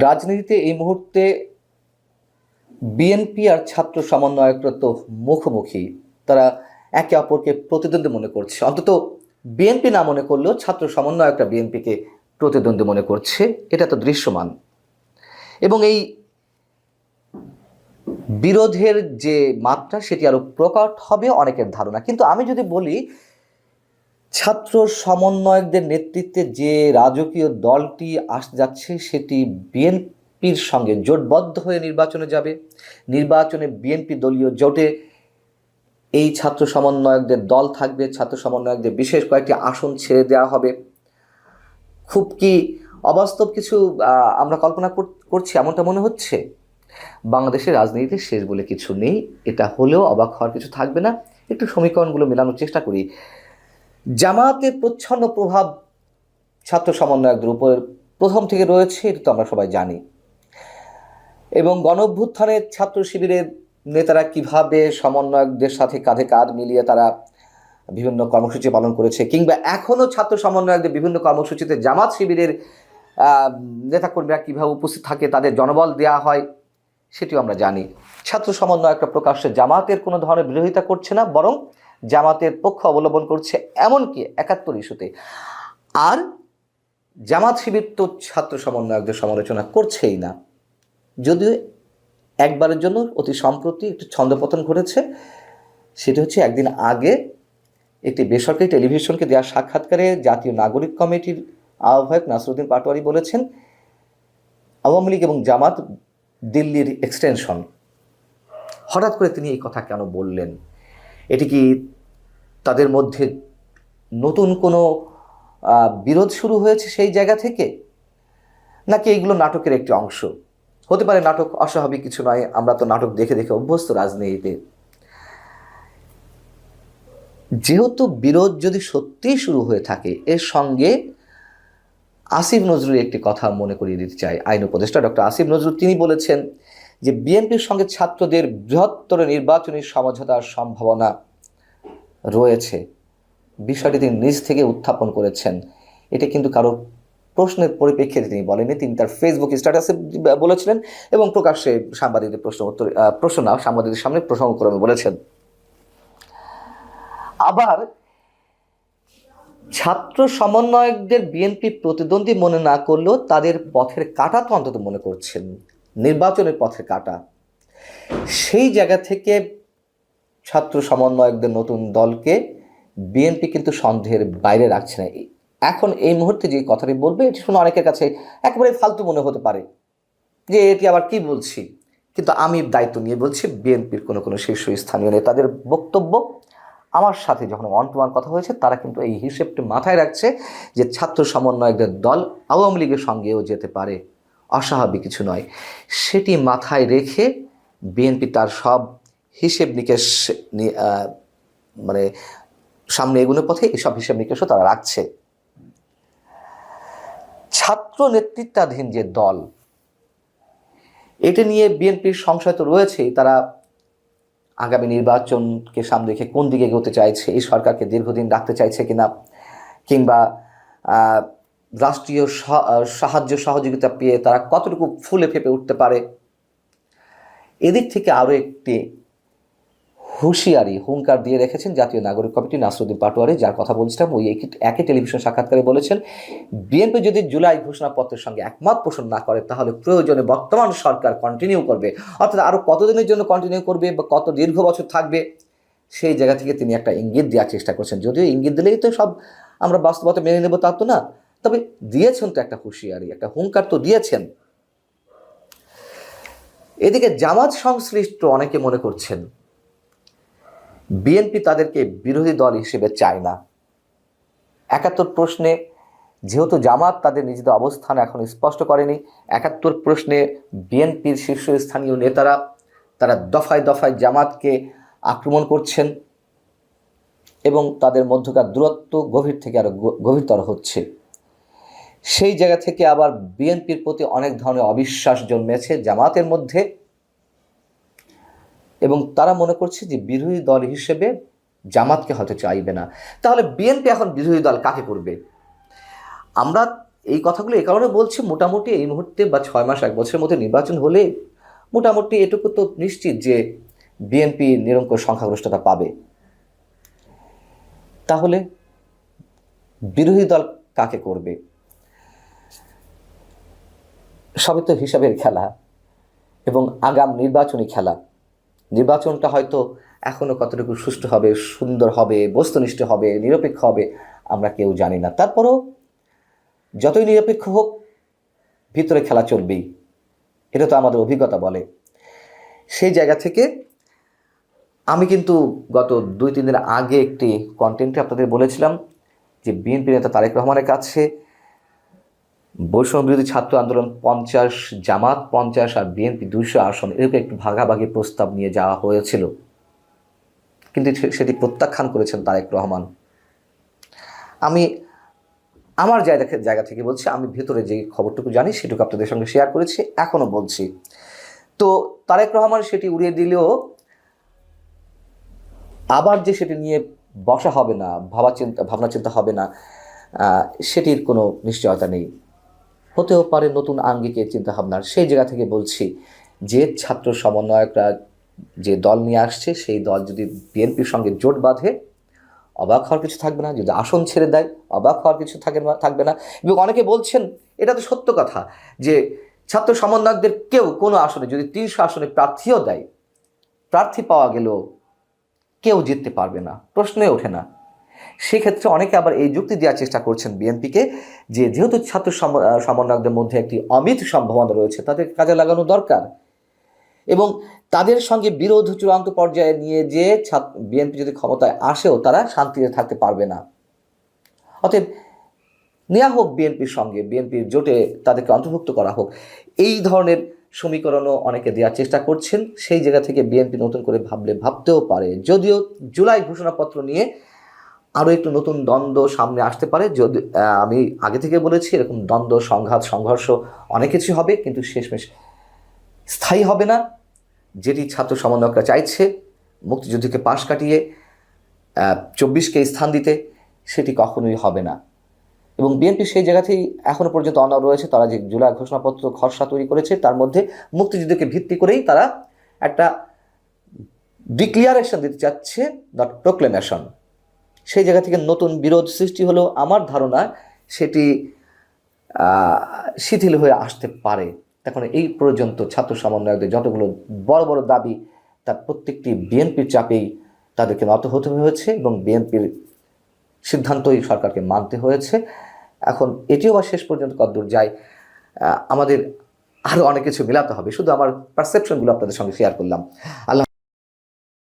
রাজনীতিতে এই মুহূর্তে বিএনপি আর ছাত্র সমন্বয়করা তো মুখোমুখি। তারা একে অপরকে প্রতিদ্বন্দ্বী মনে করছে, অন্তত বিএনপি না মনে করলেও ছাত্র সমন্বয়করা বিএনপিকে প্রতিদ্বন্দ্বী মনে করছে, এটা তো দৃশ্যমান। এবং এই বিরোধের যে মাত্রা সেটি আরো প্রকট হবে অনেকের ধারণা। কিন্তু আমি যদি বলি, ছাত্র সমন্বয়কদের নেতৃত্বে যে রাজকীয় দলটি আসতে যাচ্ছে সেটি বিএনপির সঙ্গে জোটবদ্ধ হয়ে নির্বাচনে যাবে। নির্বাচনে বিএনপি দলীয় জোটে এই ছাত্র সমন্বয়কদের দল থাকবে, ছাত্র সমন্বয়কদের বিশেষ কয়েকটি আসন ছেড়ে দেওয়া হবে। খুব কি অবাস্তব কিছু আমরা কল্পনা করছি এমনটা মনে হচ্ছে? বাংলাদেশের রাজনীতিতে শেষ বলে কিছু নেই, এটা হলেও অবাক হওয়ার কিছু থাকবে না। একটু সমীকরণগুলো মেলানোর চেষ্টা করি। জামায়াতের প্রচ্ছন্ন প্রভাব ছাত্র সমন্বয়কদের উপর প্রথম থেকে রয়েছে, এটা তো আমরা সবাই জানি। এবং গণঅভ্যুত্থানের ছাত্র শিবিরের নেতারা কিভাবে সমন্বয়কদের সাথে কাঁধে কাঁধ মিলিয়ে তারা বিভিন্ন কর্মসূচি পালন করেছে, কিংবা এখনও ছাত্র সমন্বয়কদের বিভিন্ন কর্মসূচিতে জামাত শিবিরের নেতাকর্মীরা কীভাবে উপস্থিত থাকে, তাদের জনবল দেওয়া হয়, সেটিও আমরা জানি। ছাত্র সমন্বয়করা প্রকাশ্যে জামাতের কোনো ধরনের বিরোধিতা করছে না, বরং জামাতের পক্ষ অবলম্বন করছে, এমনকি ৭১ ইস্যুতে। আর জামাত শিবির তো ছাত্র সমন্বয়কদের সমালোচনা করছেই না, যদিও একবারের জন্য অতি সম্প্রতি একটু ছন্দপতন ঘটেছে। সেটি হচ্ছে একদিন আগে একটি বেসরকারি টেলিভিশনকে দেওয়া সাক্ষাৎকারে জাতীয় নাগরিক কমিটির আহ্বায়ক নাসিরউদ্দিন পাটোয়ারী বলেছেন, আওয়ামী লীগ এবং জামাত দিল্লির এক্সটেনশন। হঠাৎ করে তিনি এই কথা কেন বললেন? এটি কি তাদের মধ্যে নতুন কোনো বিরোধ শুরু হয়েছে সেই জায়গা থেকে, নাকি এইগুলো নাটকের একটি অংশ? হতে পারে নাটক, অস্বাভাবিক কিছু নয়, আমরা তো নাটক দেখে দেখে অভ্যস্ত রাজনীতিতে। যেহেতু বিরোধ যদি সত্যিই শুরু হয়ে থাকে, এর সঙ্গে আসিফ নজরুলের একটি কথা মনে করিয়ে দিতে চাই। আইন উপদেষ্টা ডক্টর আসিফ নজরুল তিনি বলেছেন যে বিএনপির সঙ্গে ছাত্রদের বৃহত্তর নির্বাচনী সমঝোতার সম্ভাবনা রয়েছে। বিষয়টি তিনি নিজ থেকে উত্থাপন করেছেন। এটা কিন্তু কারোর প্রশ্নের পরিপ্রেক্ষিতে তিনি বলেননি, তিনি তার ফেসবুক স্ট্যাটাসে বলেছিলেন এবং প্রকাশ্যে সাংবাদিকদের সাংবাদিকদের সামনে প্রসঙ্গক্রমে বলেছেন। আবার ছাত্র সমন্বয়কদের বিএনপি প্রতিদ্বন্দ্বী মনে না করলেও তাদের পথের কাঁটা তো অন্তত মনে করছেন, নির্বাচনের পথের কাঁটা। সেই জায়গা থেকে ছাত্র সমন্বয়কদের নতুন দলকে বিএনপি কিন্তু সন্দেহের বাইরে রাখছে না। এখন এই মুহূর্তে যে কথাটি বলবে, এটি শুনে অনেকের কাছে একেবারে ফালতু মনে হতে পারে যে এটি আবার কি বলছি, কিন্তু আমি দায়িত্ব নিয়ে বলছি, বিএনপির কোনো কোনো শীর্ষস্থানীয় নেতাদের বক্তব্য আমার সাথে যখন ওয়ান টু ওয়ান কথা হয়েছে, তারা কিন্তু এই হিসেবটি মাথায় রাখছে যে ছাত্র সমন্বয়কদের দল আওয়ামী লীগের সঙ্গেও যেতে পারে, অস্বাভাবিক কিছু নয়। সেটি মাথায় রেখে বিএনপি তার সব হিসেব নিকেশ মানে সামনে এগুলোর পথে এসব হিসেব নিকেশও তারা রাখছে। ছাত্র নেতৃত্বাধীন যে দল, এটা নিয়ে বিএনপির সংশয় তো রয়েছেই। তারা আগামী নির্বাচনকে সামনে রেখে কোন দিকে এগোতে চাইছে, এই সরকারকে দীর্ঘদিন রাখতে চাইছে কিনা, কিংবা রাষ্ট্রীয় সাহায্য সহযোগিতা পেয়ে তারা কতটুকু ফুলে ফেপে উঠতে পারে। এদিক থেকে আরও একটি হুঙ্কার দিয়ে রেখেছেন জাতীয় নাগরিক কমিটি নাসিরউদ্দিন পাটোয়ারী, যার কথা বলছিলাম। ওই একই টেলিভিশন সাক্ষাৎকারে বলেছেন, বিএনপি যদি জুলাই ঘোষণাপত্রের সঙ্গে একমত পোষণ না করে, তাহলে প্রয়োজনে বর্তমান সরকার কন্টিনিউ করবে। অর্থাৎ আরও কতদিনের জন্য কন্টিনিউ করবে বা কত দীর্ঘ বছর থাকবে, সেই জায়গা থেকে তিনি একটা ইঙ্গিত দেওয়ার চেষ্টা করছেন। যদিও ইঙ্গিত দিলেই তো সব আমরা বাস্তবতা মেনে নেব তা তো না, তবে দিয়েছেন তো একটা হুঁশিয়ারি, একটা হুঙ্কার তো দিয়েছেন। এদিকে জামাত সংশ্লিষ্ট অনেকে মনে করছেন বিএনপি তাদেরকে বিরোধী দল হিসেবে চায় না। ৭১ প্রশ্নে যেহেতু জামাত তাদের নিজেদের অবস্থান এখন স্পষ্ট করেনি, ৭১ প্রশ্নে বিএনপির শীর্ষস্থানীয় নেতারা তারা দফায় দফায় জামাতকে আক্রমণ করছেন এবং তাদের মধ্যকার দূরত্ব গভীর থেকে আরো গভীরতর হচ্ছে। সেই জায়গা থেকে আবার বিএনপির প্রতি অনেক ধরনের অবিশ্বাস জন্মেছে জামাতের মধ্যে, এবং তারা মনে করছে যে বিরোধী দল হিসেবে জামাতকে হয়তো চাইবে না। তাহলে বিএনপি এখন বিরোধী দল কাকে করবে? আমরা এই কথাগুলো এই কারণে বলছি, মোটামুটি এই মুহূর্তে বা 6 মাস 1 বছরের মধ্যে নির্বাচন হলে মোটামুটি এটুকু তো নিশ্চিত যে বিএনপি নিরঙ্কুশ সংখ্যাগরিষ্ঠতা পাবে। তাহলে বিরোধী দল কাকে করবে? সবই তো হিসাবের খেলা এবং আগাম নির্বাচনী খেলা। নির্বাচনটা হয়তো এখনো কতটুকু সুষ্ঠু হবে, সুন্দর হবে, বস্তুনিষ্ঠ হবে, নিরপেক্ষ হবে আমরা কেউ জানি না। তারপরও যতই নিরপেক্ষ হোক, ভিতরে খেলা চলবেই, এটা তো আমাদের অভিজ্ঞতা বলে। সেই জায়গা থেকে আমি কিন্তু গত 2-3 দিন আগে একটি কন্টেন্টে আপনাদের বলেছিলাম যে বিএনপি নেতা তারেক রহমানের কাছে বৈষম্য বিরোধী ছাত্র আন্দোলন 50, জামাত 50 আর বিএনপি 200 আসন, এরকম একটু ভাগাভাগি প্রস্তাব নিয়ে যাওয়া হয়েছিল, কিন্তু সেটি প্রত্যাখ্যান করেছেন তারেক রহমান। আমি আমার জায়গা থেকে বলছি, আমি ভেতরে যে খবরটুকু জানি সেটুকু আপনাদের সঙ্গে শেয়ার করেছি, এখনও বলছি। তো তারেক রহমান সেটি উড়িয়ে দিলেও আবার যে সেটি নিয়ে বসা হবে না, ভাবনা চিন্তা হবে না, সেটির কোনো নিশ্চয়তা নেই। হতেও পারে নতুন আঙ্গিকের চিন্তাভাবনার। সেই জায়গা থেকে বলছি যে ছাত্র সমন্বয়করা যে দল নিয়ে আসছে, সেই দল যদি বিএনপির সঙ্গে জোট বাঁধে, অবাক হওয়ার কিছু থাকবে না। যদি আসন ছেড়ে দেয়, অবাক হওয়ার কিছু থাকবে না। এবং অনেকে বলছেন, এটা তো সত্য কথা, যে ছাত্র সমন্বয়কদের কেউ কোনো আসনে যদি 300 আসনে প্রার্থীও দেয়, প্রার্থী পাওয়া গেলেও কেউ জিততে পারবে না, প্রশ্নই ওঠে না। সেক্ষেত্রে অনেকে আবার এই যুক্তি দেওয়ার চেষ্টা করছেন বিএনপিকে, যে যেহেতু ছাত্র সমন্বয়কদের মধ্যে একটি অমিত সম্ভাবনা রয়েছে, তাদের কাজে লাগানো দরকার, এবং তাদের সঙ্গে বিরোধ চূড়ান্ত পর্যায়ে নিয়ে যে বিএনপি যদি ক্ষমতায় আসেও তারা শান্তিতে থাকতে পারবে না। অতএব নেওয়া হোক বিএনপির সঙ্গে, বিএনপির জোটে তাদেরকে অন্তর্ভুক্ত করা হোক, এই ধরনের সমীকরণও অনেকে দেওয়ার চেষ্টা করছেন। সেই জায়গা থেকে বিএনপি নতুন করে ভাবতেও পারে, যদিও জুলাই ঘোষণাপত্র নিয়ে আরও একটু নতুন দ্বন্দ্ব সামনে আসতে পারে। যদি আমি আগে থেকে বলেছি, এরকম দ্বন্দ্ব, সংঘাত, সংঘর্ষ অনেক কিছু হবে, কিন্তু শেষমেশ স্থায়ী হবে না। যেটি ছাত্র সমন্বয়করা চাইছে, মুক্তিযুদ্ধকে পাশ কাটিয়ে 24কে স্থান দিতে, সেটি কখনোই হবে না। এবং বিএনপি সেই জায়গাতেই এখনও পর্যন্ত অনড় রয়েছে। তারা যে জুলাই ঘোষণাপত্র খসড়া তৈরি করেছে, তার মধ্যে মুক্তিযুদ্ধকে ভিত্তি করেই তারা একটা ডিক্লিয়ারেশন দিতে চাচ্ছে, নট প্রোক্লেমেশন। সেই জায়গা থেকে নতুন বিরোধ সৃষ্টি হলেও আমার ধারণা সেটি শিথিল হয়ে আসতে পারে। এখন এই পর্যন্ত ছাত্র সমন্বয়কদের যতগুলো বড় বড় দাবি, তার প্রত্যেকটি বিএনপির চাপেই তাদেরকে নত হতে হয়েছে, এবং বিএনপির সিদ্ধান্তই সরকারকে মানতে হয়েছে। এখন এটিও বা শেষ পর্যন্ত কতদূর যায়, আমাদের আরও অনেক কিছু মেলাতে হবে। শুধু আমার পারসেপশনগুলো আপনাদের সঙ্গে শেয়ার করলাম। আল্লাহ।